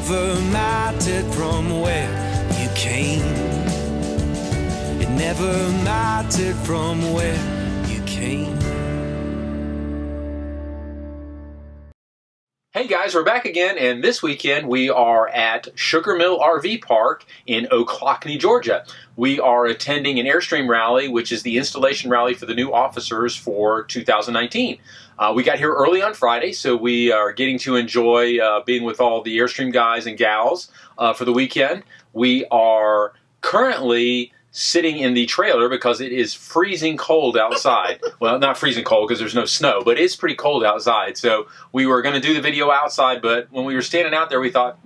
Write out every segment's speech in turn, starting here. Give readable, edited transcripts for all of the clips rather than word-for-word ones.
never mattered from where you came. It never mattered from where you came. Hey guys, we're back again, and this weekend we are at Sugar Mill RV Park in Ochlockonee, Georgia. We are attending an Airstream Rally, which is the installation rally for the new officers for 2019. We got here early on Friday, so we are getting to enjoy being with all the Airstream guys and gals for the weekend. We are currently sitting in the trailer because it is freezing cold outside. Well, not freezing cold because there's no snow, but it's pretty cold outside. So we were going to do the video outside, but when we were standing out there, we thought,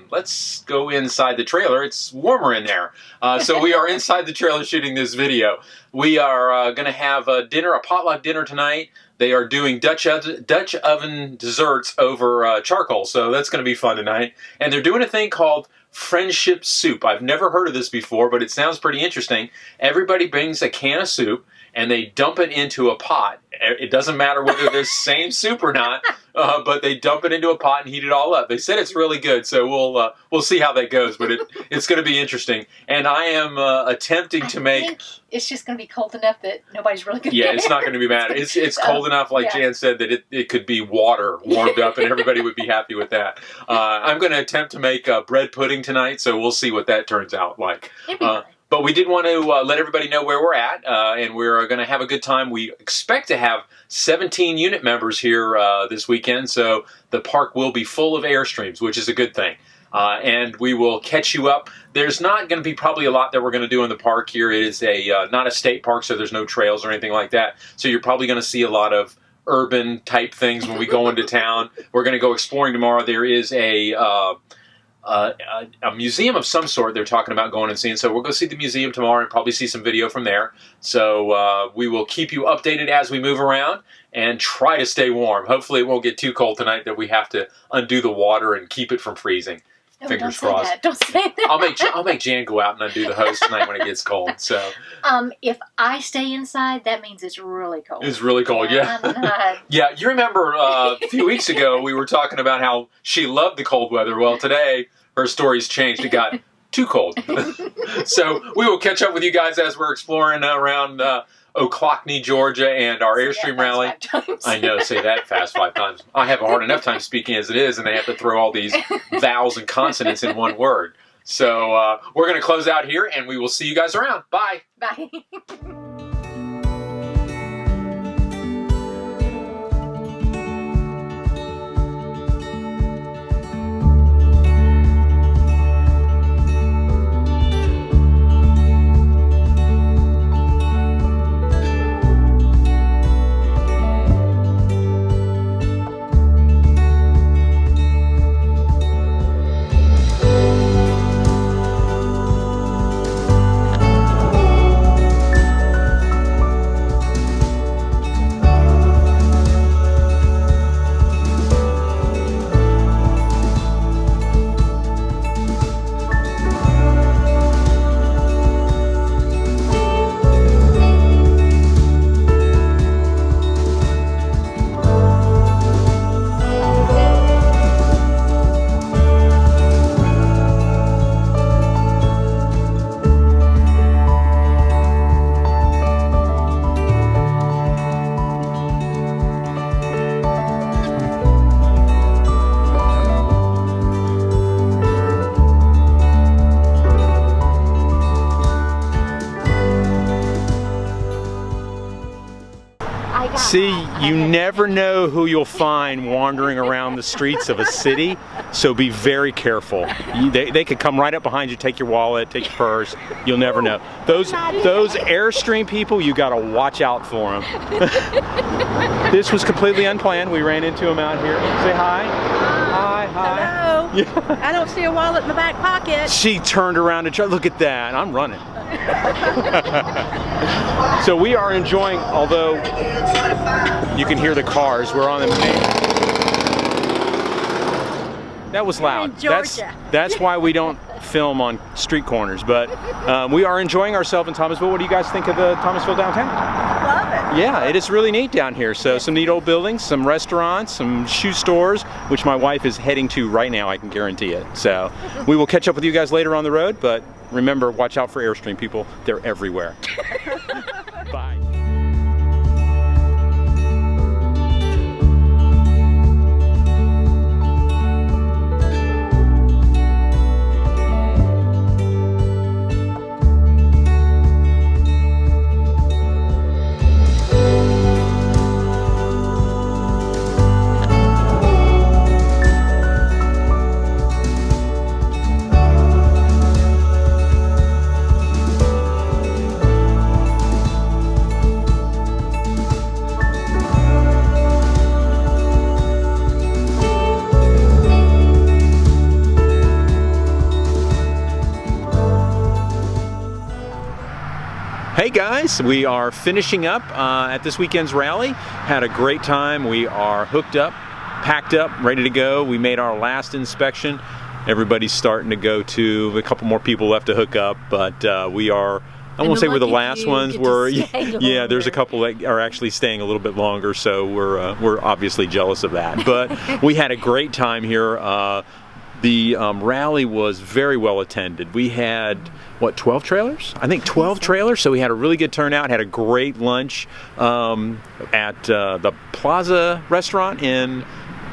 let's go inside the trailer. It's warmer in there. So we are inside the trailer shooting this video. We are going to have a dinner, a potluck dinner tonight. They are doing Dutch oven desserts over charcoal, so that's going to be fun tonight. And they're doing a thing called friendship soup. I've never heard of this before, but it sounds pretty interesting. Everybody brings a can of soup and they dump it into a pot. It doesn't matter whether there's same soup or not, but they dump it into a pot and heat it all up. They said it's really good, so we'll see how that goes, but it's going to be interesting. And I am attempting to make... I think it's just going to be cold enough that nobody's really going to Yeah, it's not going to be mad. It's cold enough, like Jan said, that it could be water warmed up and everybody would be happy with that. I'm going to attempt to make bread pudding tonight, so we'll see what that turns out like. But we did want to let everybody know where we're at, and we're going to have a good time. We expect to have 17 unit members here this weekend, so the park will be full of Airstreams, which is a good thing. And we will catch you up. There's not going to be probably a lot that we're going to do in the park here. It is not a state park, so there's no trails or anything like that. So you're probably going to see a lot of urban type things when we go into town. We're going to go exploring tomorrow. There is a museum of some sort they're talking about going and seeing. So we'll go see the museum tomorrow and probably see some video from there. So we will keep you updated as we move around and try to stay warm. Hopefully it won't get too cold tonight that we have to undo the water and keep it from freezing. No, Fingers don't crossed. say that. Don't say that. I'll make Jan go out and undo the hose tonight when it gets cold. So if I stay inside, that means it's really cold. it's really cold, yeah. Yeah, you remember a few weeks ago we were talking about how she loved the cold weather. Well, today her story's changed. It got too cold. So we will catch up with you guys as we're exploring around Ochlockonee, Georgia, and our Airstream Rally. I know, say that fast 5 times. I have a hard enough time speaking as it is, and they have to throw all these vowels and consonants in one word. So we're going to close out here, and we will see you guys around. Bye. Bye. See, you never know who you'll find wandering around the streets of a city, so be very careful. They could come right up behind you, take your wallet, take your purse. You'll never know. Those Airstream people, you gotta watch out for them. This was completely unplanned. We ran into them out here. Say hi. Hi, hi. Hello. Yeah. I don't see a wallet in the back pocket. She turned around and tried. Look at that. I'm running. So we are enjoying, although you can hear the cars. We're on the main. That was loud. That's why we don't film on street corners. But we are enjoying ourselves in Thomasville. What do you guys think of the Thomasville downtown? Love it. Yeah, it is really neat down here. So some neat old buildings, some restaurants, some shoe stores, which my wife is heading to right now, I can guarantee it. So we will catch up with you guys later on the road, but remember, watch out for Airstream people. They're everywhere. Bye. Hey guys, we are finishing up at this weekend's rally. Had a great time. We are hooked up, packed up, ready to go. We made our last inspection. Everybody's starting to go to. A couple more people left to hook up, but we are, I won't say we're the last ones. We're, yeah, there's a couple that are actually staying a little bit longer, so we're obviously jealous of that. But we had a great time here. The rally was very well attended. We had, what, 12 trailers? I think 12 trailers, so we had a really good turnout, had a great lunch at the Plaza restaurant in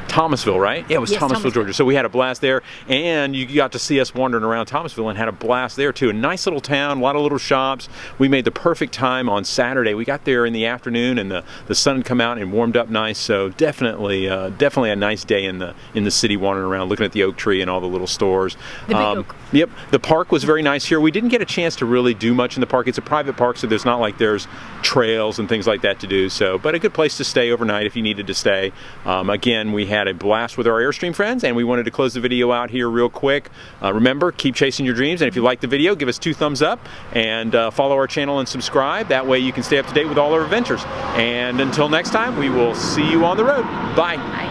Thomasville, right? Yeah, it was Thomasville, Georgia. So we had a blast there, and you got to see us wandering around Thomasville and had a blast there too. A nice little town, a lot of little shops. We made the perfect time on Saturday. We got there in the afternoon, and the sun had come out and warmed up nice. So definitely a nice day in the city, wandering around, looking at the oak tree and all the little stores. The big oak. Yep, the park was very nice here. We didn't get a chance to really do much in the park. It's a private park, so there's not like there's trails and things like that to do. So, but a good place to stay overnight if you needed to stay. Again, we had a blast with our Airstream friends, and we wanted to close the video out here real quick. Remember, keep chasing your dreams, and if you like the video, give us 2 thumbs up, and follow our channel and subscribe. That way you can stay up to date with all our adventures. And until next time, we will see you on the road. Bye. Bye.